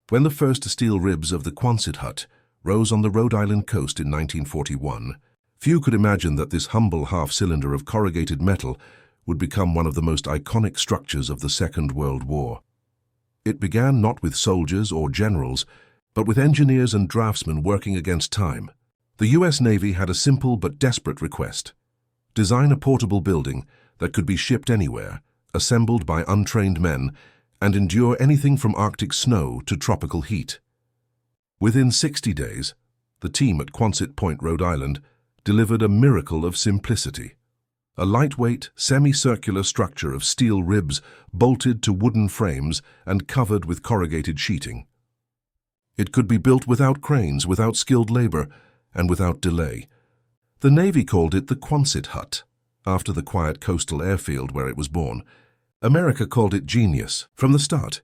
When the first steel ribs of the Quonset Hut rose on the Rhode Island coast in 1941, few could imagine that this humble half-cylinder of corrugated metal would become one of the most iconic structures of the Second World War. It began not with soldiers or generals, but with engineers and draftsmen working against time. The U.S. Navy had a simple but desperate request: design a portable building that could be shipped anywhere, assembled by untrained men, and endure anything from Arctic snow to tropical heat. Within 60 days, the team at Quonset Point, Rhode Island, delivered a miracle of simplicity. A lightweight, semicircular structure of steel ribs bolted to wooden frames and covered with corrugated sheeting. It could be built without cranes, without skilled labor, and without delay. The Navy called it the Quonset Hut, after the quiet coastal airfield where it was born. America called it genius. From the start,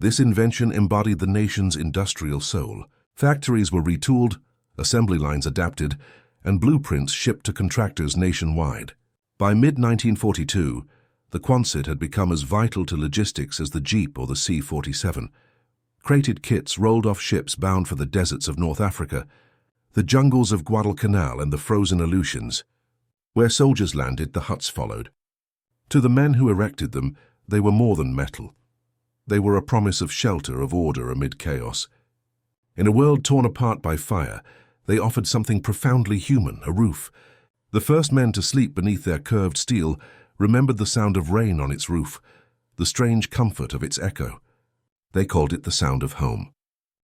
this invention embodied the nation's industrial soul. Factories were retooled, assembly lines adapted, and blueprints shipped to contractors nationwide. By mid-1942, the Quonset had become as vital to logistics as the Jeep or the C-47. Crated kits rolled off ships bound for the deserts of North Africa, the jungles of Guadalcanal and the frozen Aleutians. Where soldiers landed, the huts followed. To the men who erected them, they were more than metal. They were a promise of shelter, of order amid chaos. In a world torn apart by fire, they offered something profoundly human, a roof. The first men to sleep beneath their curved steel remembered the sound of rain on its roof, the strange comfort of its echo. They called it the sound of home.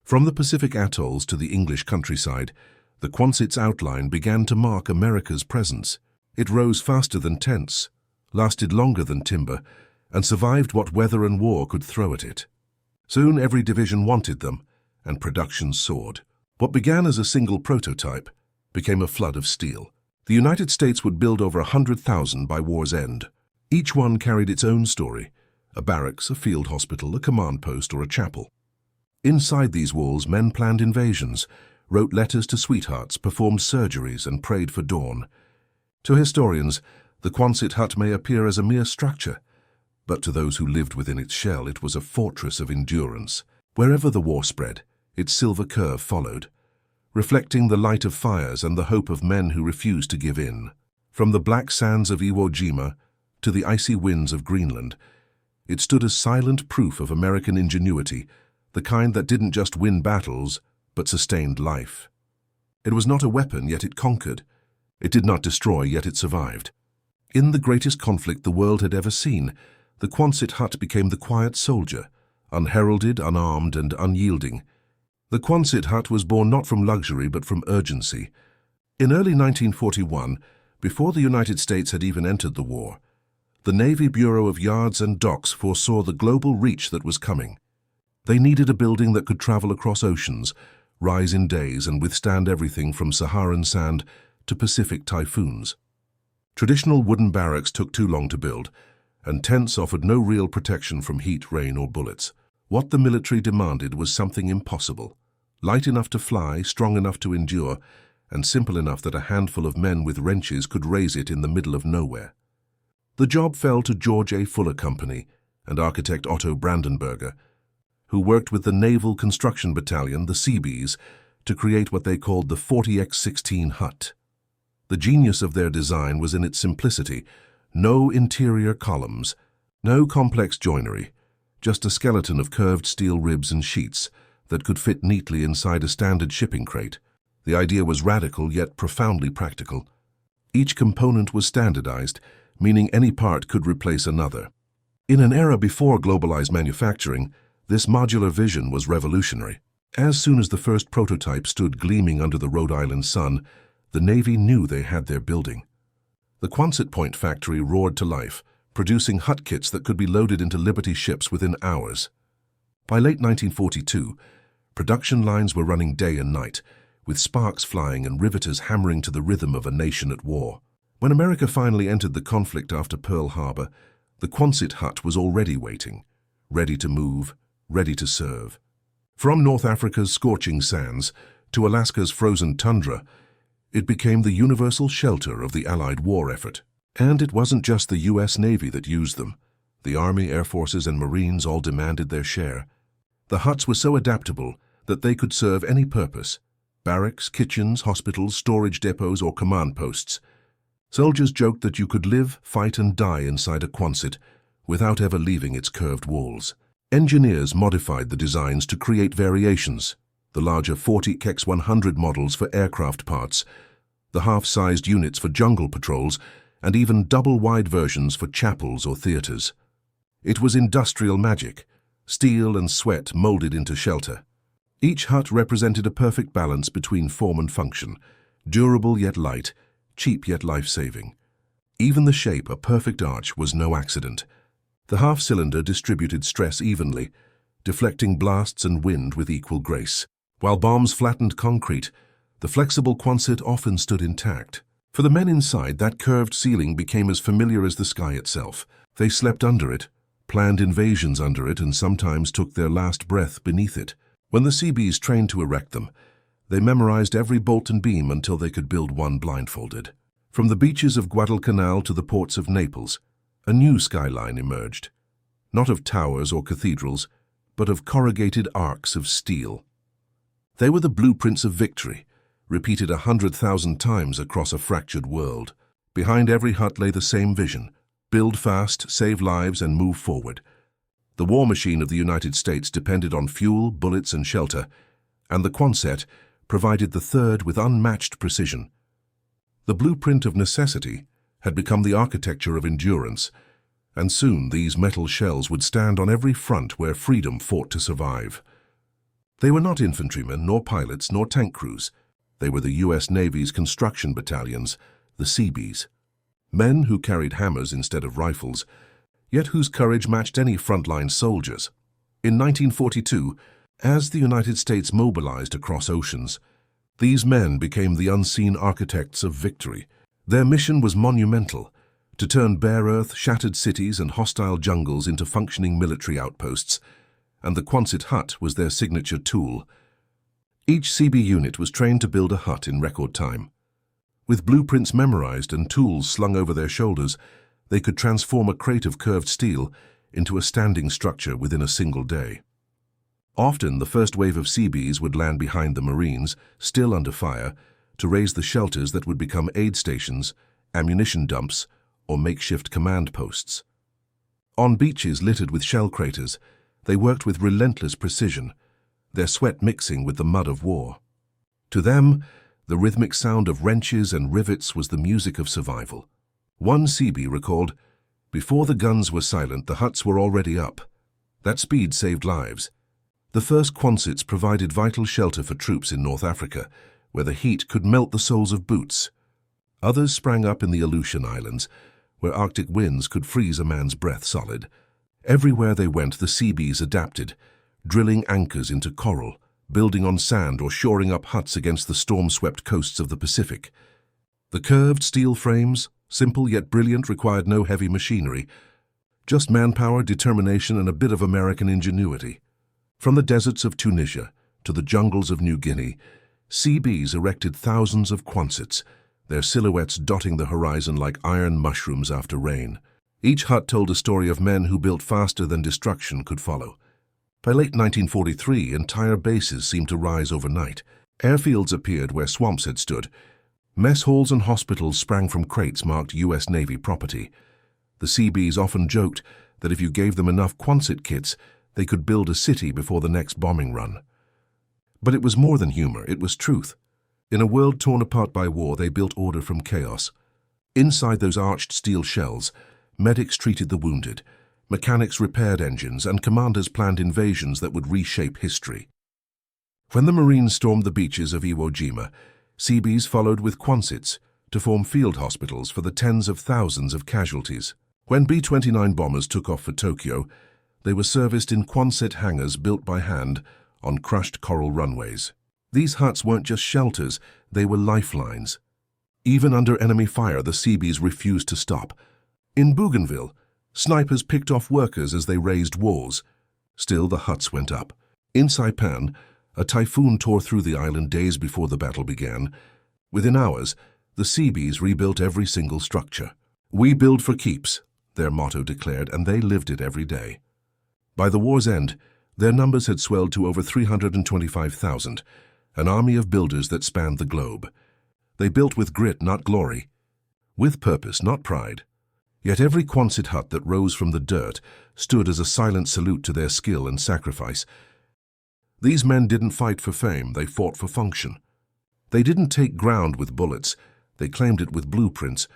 From the Pacific atolls to the English countryside, the Quonset's outline began to mark America's presence. It rose faster than tents, lasted longer than timber, and survived what weather and war could throw at it. Soon every division wanted them, and production soared. What began as a single prototype became a flood of steel. The United States would build over 100,000 by war's end. Each one carried its own story: a barracks, a field hospital, a command post, or a chapel. Inside these walls, men planned invasions, wrote letters to sweethearts, performed surgeries, and prayed for dawn. To historians, the Quonset Hut may appear as a mere structure, but to those who lived within its shell, it was a fortress of endurance. Wherever the war spread, its silver curve followed, reflecting the light of fires and the hope of men who refused to give in. From the black sands of Iwo Jima to the icy winds of Greenland, it stood as silent proof of American ingenuity, the kind that didn't just win battles, but sustained life. It was not a weapon, yet it conquered. It did not destroy, yet it survived. In the greatest conflict the world had ever seen, the Quonset Hut became the quiet soldier, unheralded, unarmed, and unyielding. The Quonset Hut was born not from luxury but from urgency. In early 1941, before the United States had even entered the war, the Navy Bureau of Yards and Docks foresaw the global reach that was coming. They needed a building that could travel across oceans, rise in days, and withstand everything from Saharan sand to Pacific typhoons. Traditional wooden barracks took too long to build, and tents offered no real protection from heat, rain, or bullets. What the military demanded was something impossible: light enough to fly, strong enough to endure, and simple enough that a handful of men with wrenches could raise it in the middle of nowhere. The job fell to George A. Fuller Company and architect Otto Brandenberger, who worked with the Naval Construction Battalion, the Seabees, to create what they called the 40x16 hut. The genius of their design was in its simplicity: no interior columns, no complex joinery, just a skeleton of curved steel ribs and sheets that could fit neatly inside a standard shipping crate. The idea was radical yet profoundly practical. Each component was standardized, meaning any part could replace another. In an era before globalized manufacturing, this modular vision was revolutionary. As soon as the first prototype stood gleaming under the Rhode Island sun, the Navy knew they had their building. The Quonset Point factory roared to life, producing hut kits that could be loaded into Liberty ships within hours. By late 1942, production lines were running day and night, with sparks flying and riveters hammering to the rhythm of a nation at war. When America finally entered the conflict after Pearl Harbor, the Quonset Hut was already waiting, ready to move, ready to serve. From North Africa's scorching sands to Alaska's frozen tundra, it became the universal shelter of the Allied war effort. And it wasn't just the U.S. Navy that used them. The Army, Air Forces, and Marines all demanded their share. The huts were so adaptable that they could serve any purpose: barracks, kitchens, hospitals, storage depots, or command posts. Soldiers joked that you could live, fight, and die inside a Quonset without ever leaving its curved walls. Engineers modified the designs to create variations: the larger 40x100 models for aircraft parts, the half-sized units for jungle patrols, and even double-wide versions for chapels or theaters. It was industrial magic: steel and sweat molded into shelter. Each hut represented a perfect balance between form and function: durable yet light, cheap yet life-saving. Even the shape, a perfect arch, was no accident. The half-cylinder distributed stress evenly, deflecting blasts and wind with equal grace. While bombs flattened concrete, the flexible Quonset often stood intact. For the men inside, that curved ceiling became as familiar as the sky itself. They slept under it, planned invasions under it, and sometimes took their last breath beneath it. When the Seabees trained to erect them, they memorized every bolt and beam until they could build one blindfolded. From the beaches of Guadalcanal to the ports of Naples, a new skyline emerged, not of towers or cathedrals, but of corrugated arcs of steel. They were the blueprints of victory, repeated 100,000 times across a fractured world. Behind every hut lay the same vision: build fast, save lives, and move forward. The war machine of the United States depended on fuel, bullets, and shelter, and the Quonset provided the third with unmatched precision. The blueprint of necessity had become the architecture of endurance, and soon these metal shells would stand on every front where freedom fought to survive. They were not infantrymen, nor pilots, nor tank crews. They were the U.S. Navy's construction battalions, the Seabees. Men who carried hammers instead of rifles, yet whose courage matched any frontline soldiers. In 1942, as the United States mobilized across oceans, these men became the unseen architects of victory. Their mission was monumental: to turn bare earth, shattered cities, and hostile jungles into functioning military outposts, and the Quonset Hut was their signature tool. Each Seabee unit was trained to build a hut in record time. With blueprints memorized and tools slung over their shoulders, they could transform a crate of curved steel into a standing structure within a single day. Often, the first wave of Seabees would land behind the Marines, still under fire, to raise the shelters that would become aid stations, ammunition dumps, or makeshift command posts. On beaches littered with shell craters, they worked with relentless precision, their sweat mixing with the mud of war. To them, the rhythmic sound of wrenches and rivets was the music of survival. One Seabee recalled, "Before the guns were silent, the huts were already up. That speed saved lives." The first Quonsets provided vital shelter for troops in North Africa, where the heat could melt the soles of boots. Others sprang up in the Aleutian Islands, where Arctic winds could freeze a man's breath solid. Everywhere they went, the Seabees adapted, drilling anchors into coral, building on sand, or shoring up huts against the storm-swept coasts of the Pacific. The curved steel frames, simple yet brilliant, required no heavy machinery, just manpower, determination, and a bit of American ingenuity. From the deserts of Tunisia to the jungles of New Guinea, Seabees erected thousands of Quonsets, their silhouettes dotting the horizon like iron mushrooms after rain. Each hut told a story of men who built faster than destruction could follow. By late 1943, entire bases seemed to rise overnight. Airfields appeared where swamps had stood. Mess halls and hospitals sprang from crates marked U.S. Navy property. The Seabees often joked that if you gave them enough Quonset kits, they could build a city before the next bombing run. But it was more than humor, it was truth. In a world torn apart by war, they built order from chaos. Inside those arched steel shells, medics treated the wounded, mechanics repaired engines, and commanders planned invasions that would reshape history. When the Marines stormed the beaches of Iwo Jima, Seabees followed with Quonsets to form field hospitals for the tens of thousands of casualties. When B-29 bombers took off for Tokyo, they were serviced in Quonset hangars built by hand on crushed coral runways. These huts weren't just shelters, they were lifelines. Even under enemy fire, the Seabees refused to stop. In Bougainville, snipers picked off workers as they raised walls. Still, the huts went up. In Saipan, a typhoon tore through the island days before the battle began. Within hours, the Seabees rebuilt every single structure. "We build for keeps," their motto declared, and they lived it every day. By the war's end, Their numbers had swelled to over 325,000, an army of builders that spanned the globe. They built with grit, not glory, with purpose, not pride. Yet every Quonset hut that rose from the dirt stood as a silent salute to their skill and sacrifice. These men didn't fight for fame, they fought for function. They didn't take ground with bullets, they claimed it with blueprints,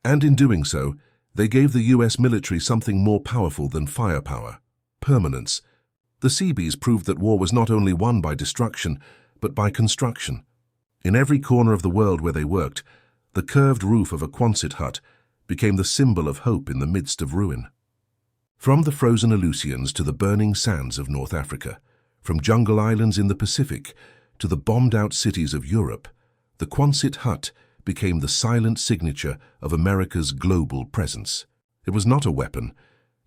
and in doing so, they gave the US military something more powerful than firepower: permanence. The Seabees proved that war was not only won by destruction, but by construction. In every corner of the world where they worked, the curved roof of a Quonset hut became the symbol of hope in the midst of ruin. From the frozen Aleutians to the burning sands of North Africa, from jungle islands in the Pacific to the bombed-out cities of Europe, the Quonset hut became the silent signature of America's global presence. It was not a weapon,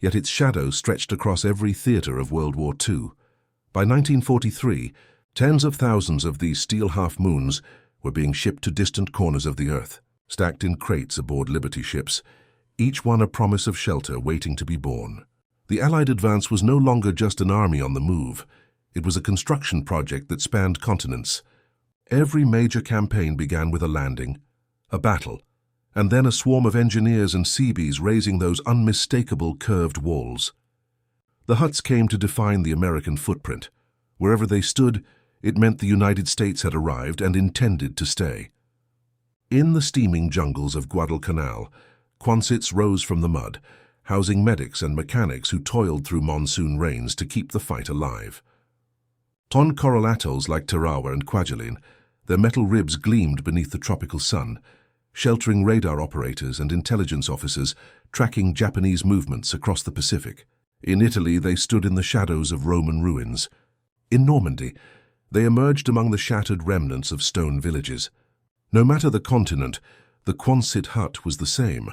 yet its shadow stretched across every theater of World War II. By 1943, tens of thousands of these steel half-moons were being shipped to distant corners of the earth, stacked in crates aboard Liberty ships, each one a promise of shelter waiting to be born. The Allied advance was no longer just an army on the move. It was a construction project that spanned continents. Every major campaign began with a landing, a battle, and then a swarm of engineers and Seabees raising those unmistakable curved walls. The huts came to define the American footprint. Wherever they stood, it meant the United States had arrived and intended to stay. In the steaming jungles of Guadalcanal, Quonsets rose from the mud, housing medics and mechanics who toiled through monsoon rains to keep the fight alive. On coral atolls like Tarawa and Kwajalein, their metal ribs gleamed beneath the tropical sun, sheltering radar operators and intelligence officers tracking Japanese movements across the Pacific. In Italy, they stood in the shadows of Roman ruins. In Normandy, they emerged among the shattered remnants of stone villages. No matter the continent, the Quonset hut was the same,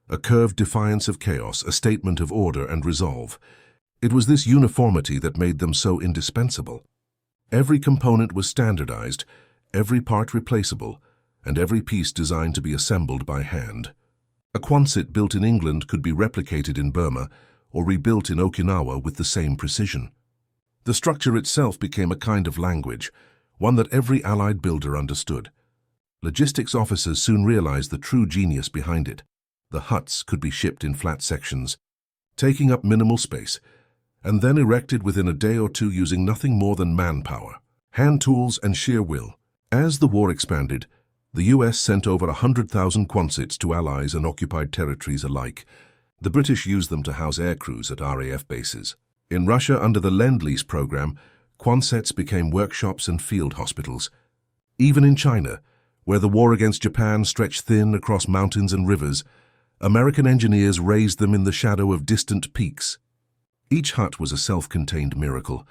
a curved defiance of chaos, a statement of order and resolve. It was this uniformity that made them so indispensable. Every component was standardized, every part replaceable, and every piece designed to be assembled by hand. A Quonset built in England could be replicated in Burma or rebuilt in Okinawa with the same precision. The structure itself became a kind of language, one that every Allied builder understood. Logistics officers soon realized the true genius behind it. The huts could be shipped in flat sections, taking up minimal space, and then erected within a day or two using nothing more than manpower, hand tools, and sheer will. As the war expanded, the US sent over 100,000 Quonsets to allies and occupied territories alike. The British used them to house air crews at RAF bases. In Russia, under the Lend-Lease program, Quonsets became workshops and field hospitals. Even in China, where the war against Japan stretched thin across mountains and rivers, American engineers raised them in the shadow of distant peaks. Each hut was a self-contained miracle,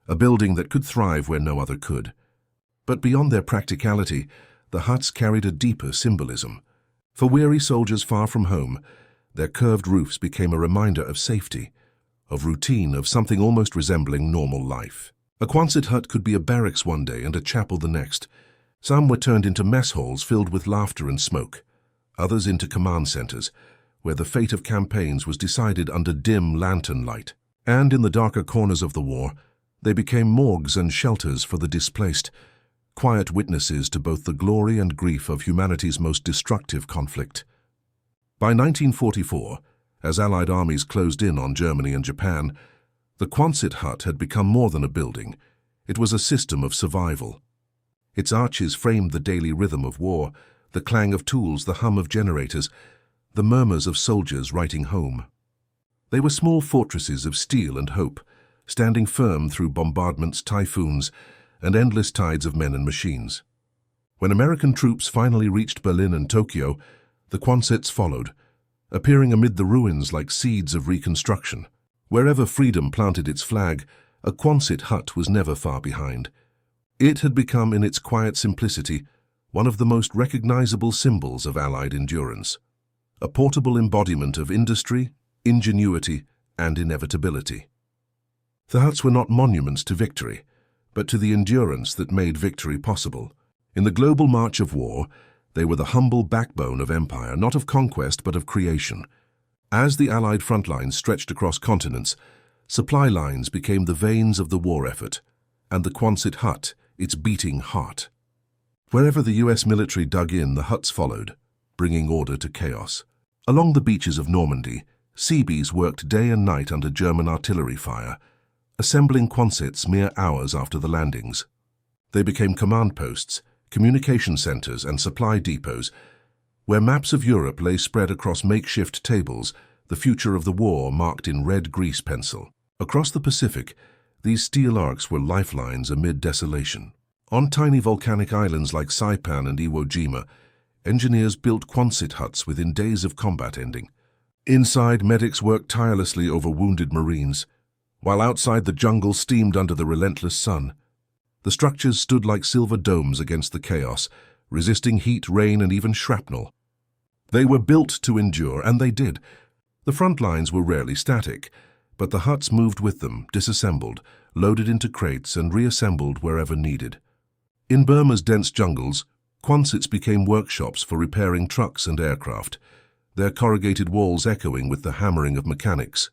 a building that could thrive where no other could. But beyond their practicality, the huts carried a deeper symbolism. For weary soldiers far from home, their curved roofs became a reminder of safety, of routine, of something almost resembling normal life. A Quonset hut could be a barracks one day and a chapel the next. Some were turned into mess halls filled with laughter and smoke, others into command centers, where the fate of campaigns was decided under dim lantern light. And in the darker corners of the war, they became morgues and shelters for the displaced, quiet witnesses to both the glory and grief of humanity's most destructive conflict. By 1944, as Allied armies closed in on Germany and Japan, the Quonset hut had become more than a building. It was a system of survival. Its arches framed the daily rhythm of war, the clang of tools, the hum of generators, the murmurs of soldiers writing home. They were small fortresses of steel and hope, standing firm through bombardments, typhoons, and endless tides of men and machines. When American troops finally reached Berlin and Tokyo, the Quonsets followed, appearing amid the ruins like seeds of reconstruction. Wherever freedom planted its flag, a Quonset hut was never far behind. It had become, in its quiet simplicity, one of the most recognizable symbols of Allied endurance, a portable embodiment of industry, ingenuity, and inevitability. The huts were not monuments to victory, but to the endurance that made victory possible. In the global march of war, they were the humble backbone of empire, not of conquest but of creation. As the Allied front lines stretched across continents, Supply lines became the veins of the war effort, and the Quonset Hut its beating heart. Wherever the US military dug in, the huts followed, bringing order to chaos. Along the beaches of Normandy, Seabees worked day and night under German artillery fire, assembling Quonsets mere hours after the landings. They became command posts, communication centers, and supply depots, where maps of Europe lay spread across makeshift tables, the future of the war marked in red grease pencil. Across the Pacific, these steel arcs were lifelines amid desolation. On tiny volcanic islands like Saipan and Iwo Jima, engineers built Quonset huts within days of combat ending. Inside, medics worked tirelessly over wounded Marines, while outside the jungle steamed under the relentless sun. The structures stood like silver domes against the chaos, resisting heat, rain, and even shrapnel. They were built to endure, and they did. The front lines were rarely static, but the huts moved with them, disassembled, loaded into crates, and reassembled wherever needed. In Burma's dense jungles, Quonsets became workshops for repairing trucks and aircraft, their corrugated walls echoing with the hammering of mechanics.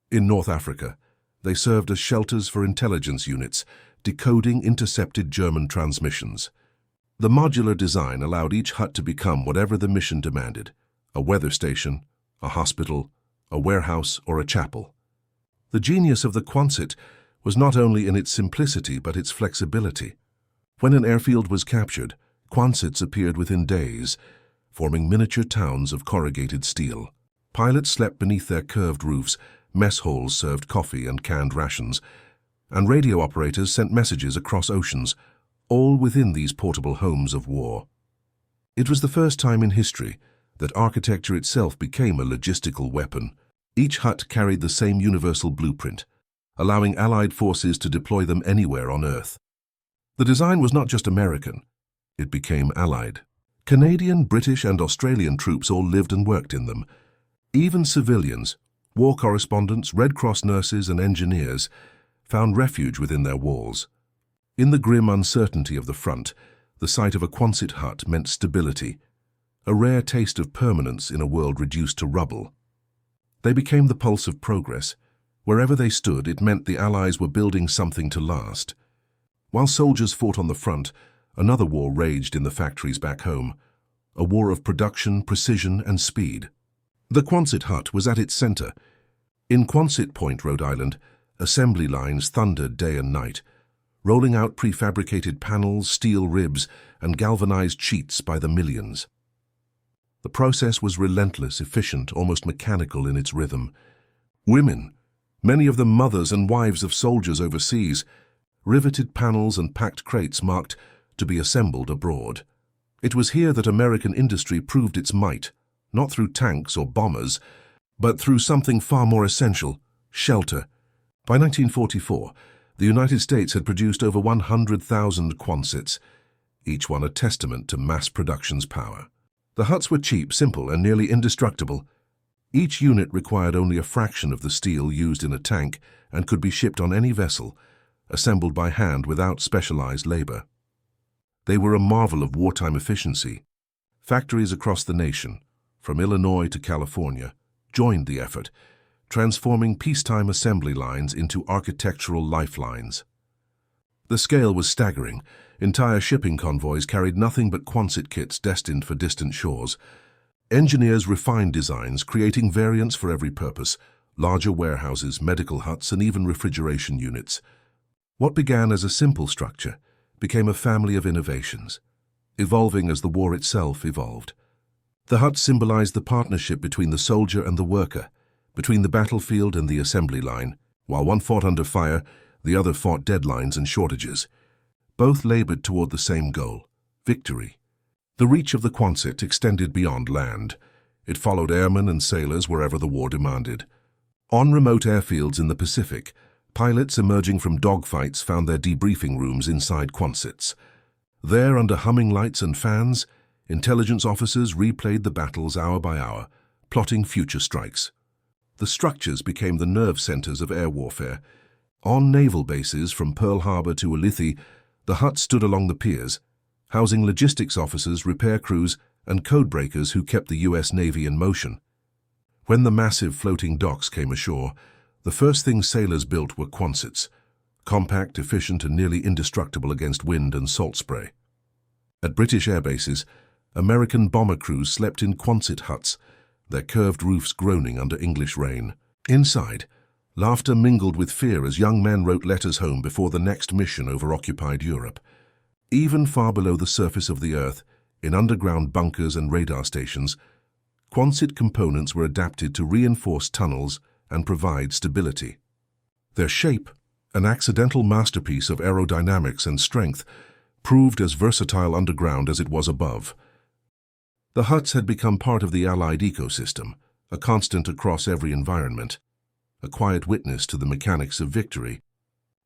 In North Africa, they served as shelters for intelligence units, decoding intercepted German transmissions. The modular design allowed each hut to become whatever the mission demanded: a weather station, a hospital, a warehouse, or a chapel. The genius of the Quonset was not only in its simplicity but its flexibility. When an airfield was captured, Quonsets appeared within days, forming miniature towns of corrugated steel. Pilots slept beneath their curved roofs, mess halls served coffee and canned rations, and radio operators sent messages across oceans, all within these portable homes of war. It was the first time in history that architecture itself became a logistical weapon. Each hut carried the same universal blueprint, allowing Allied forces to deploy them anywhere on Earth. The design was not just American, it became Allied. Canadian, British, and Australian troops all lived and worked in them. Even civilians, war correspondents, Red Cross nurses, and engineers found refuge within their walls. In the grim uncertainty of the front, the sight of a Quonset hut meant stability, a rare taste of permanence in a world reduced to rubble. They became the pulse of progress. Wherever they stood, it meant the Allies were building something to last. While soldiers fought on the front, another war raged in the factories back home, a war of production, precision, and speed. The Quonset hut was at its center. In Quonset Point, Rhode Island, assembly lines thundered day and night, rolling out prefabricated panels, steel ribs, and galvanized sheets by the millions. The process was relentless, efficient, almost mechanical in its rhythm. Women, many of them mothers and wives of soldiers overseas, riveted panels and packed crates marked to be assembled abroad. It was here that American industry proved its might, not through tanks or bombers, but through something far more essential: shelter. By 1944, the United States had produced over 100,000 Quonsets, each one a testament to mass production's power. The huts were cheap, simple, and nearly indestructible. Each unit required only a fraction of the steel used in a tank and could be shipped on any vessel, assembled by hand without specialized labor. They were a marvel of wartime efficiency. Factories across the nation, from Illinois to California, joined the effort, transforming peacetime assembly lines into architectural lifelines. The scale was staggering. Entire shipping convoys carried nothing but Quonset kits destined for distant shores. Engineers refined designs, creating variants for every purpose: larger warehouses, medical huts, and even refrigeration units. What began as a simple structure became a family of innovations, evolving as the war itself evolved. The huts symbolized the partnership between the soldier and the worker, between the battlefield and the assembly line. While one fought under fire, the other fought deadlines and shortages. Both labored toward the same goal: victory. The reach of the Quonset extended beyond land. It followed airmen and sailors wherever the war demanded. On remote airfields in the Pacific, pilots emerging from dogfights found their debriefing rooms inside Quonsets. There, under humming lights and fans, intelligence officers replayed the battles hour by hour, plotting future strikes. The structures became the nerve centers of air warfare. On naval bases from Pearl Harbor to Ulithi, the huts stood along the piers, housing logistics officers, repair crews, and codebreakers who kept the U.S. Navy in motion. When the massive floating docks came ashore, The first things sailors built were Quonsets, compact, efficient, and nearly indestructible against wind and salt spray. At British air bases, American bomber crews slept in Quonset huts, their curved roofs groaning under English rain. Inside, laughter mingled with fear as young men wrote letters home before the next mission over occupied Europe. Even far below the surface of the Earth, in underground bunkers and radar stations, Quonset components were adapted to reinforce tunnels and provide stability. Their shape, an accidental masterpiece of aerodynamics and strength, proved as versatile underground as it was above. The huts had become part of the Allied ecosystem, a constant across every environment, a quiet witness to the mechanics of victory.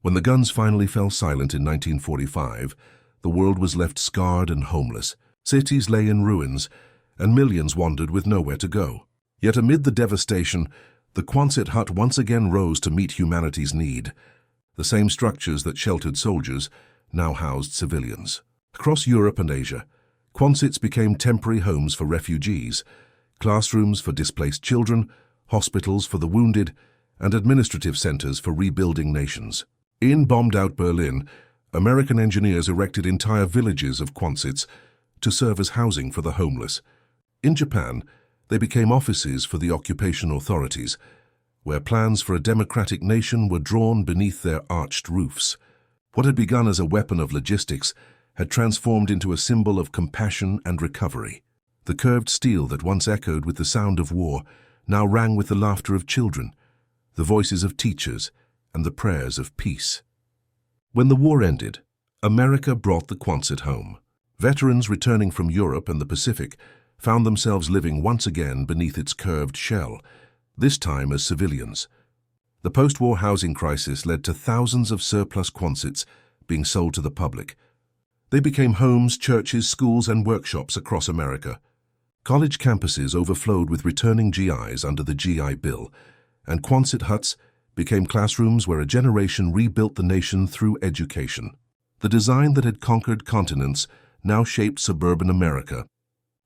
When the guns finally fell silent in 1945, the world was left scarred and homeless. Cities lay in ruins, and millions wandered with nowhere to go. Yet amid the devastation, the Quonset hut once again rose to meet humanity's need. The same structures that sheltered soldiers now housed civilians. Across Europe and Asia, Quonsets became temporary homes for refugees, classrooms for displaced children, hospitals for the wounded, and administrative centers for rebuilding nations. In bombed-out Berlin, American engineers erected entire villages of Quonsets to serve as housing for the homeless. In Japan, they became offices for the occupation authorities, where plans for a democratic nation were drawn beneath their arched roofs. What had begun as a weapon of logistics had transformed into a symbol of compassion and recovery. The curved steel that once echoed with the sound of war now rang with the laughter of children, the voices of teachers, and the prayers of peace. When the war ended, America brought the Quonset home. Veterans returning from Europe and the Pacific found themselves living once again beneath its curved shell, this time as civilians. The post-war housing crisis led to thousands of surplus Quonsets being sold to the public. They became homes, churches, schools, and workshops across America. College campuses overflowed with returning GIs under the GI Bill, and Quonset huts became classrooms where a generation rebuilt the nation through education. The design that had conquered continents now shaped suburban America.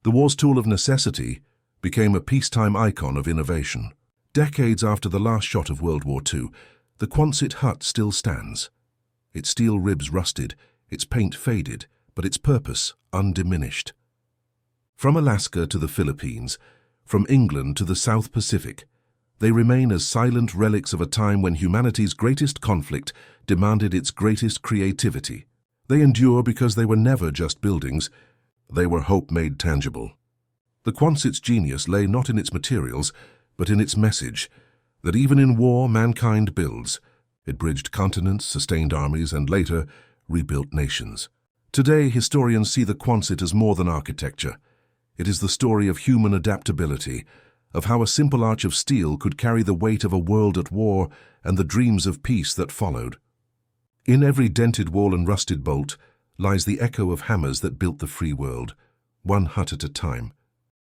The war's tool of necessity became a peacetime icon of innovation. Decades after the last shot of World War II, the Quonset hut still stands. Its steel ribs rusted, its paint faded, but its purpose undiminished. From Alaska to the Philippines, from England to the South Pacific, they remain as silent relics of a time when humanity's greatest conflict demanded its greatest creativity. They endure because they were never just buildings, they were hope made tangible. The Quonset's genius lay not in its materials, but in its message, that even in war mankind builds. It bridged continents, sustained armies, and later rebuilt nations. Today, historians see the Quonset as more than architecture. It is the story of human adaptability, of how a simple arch of steel could carry the weight of a world at war and the dreams of peace that followed. In every dented wall and rusted bolt lies the echo of hammers that built the free world, one hut at a time.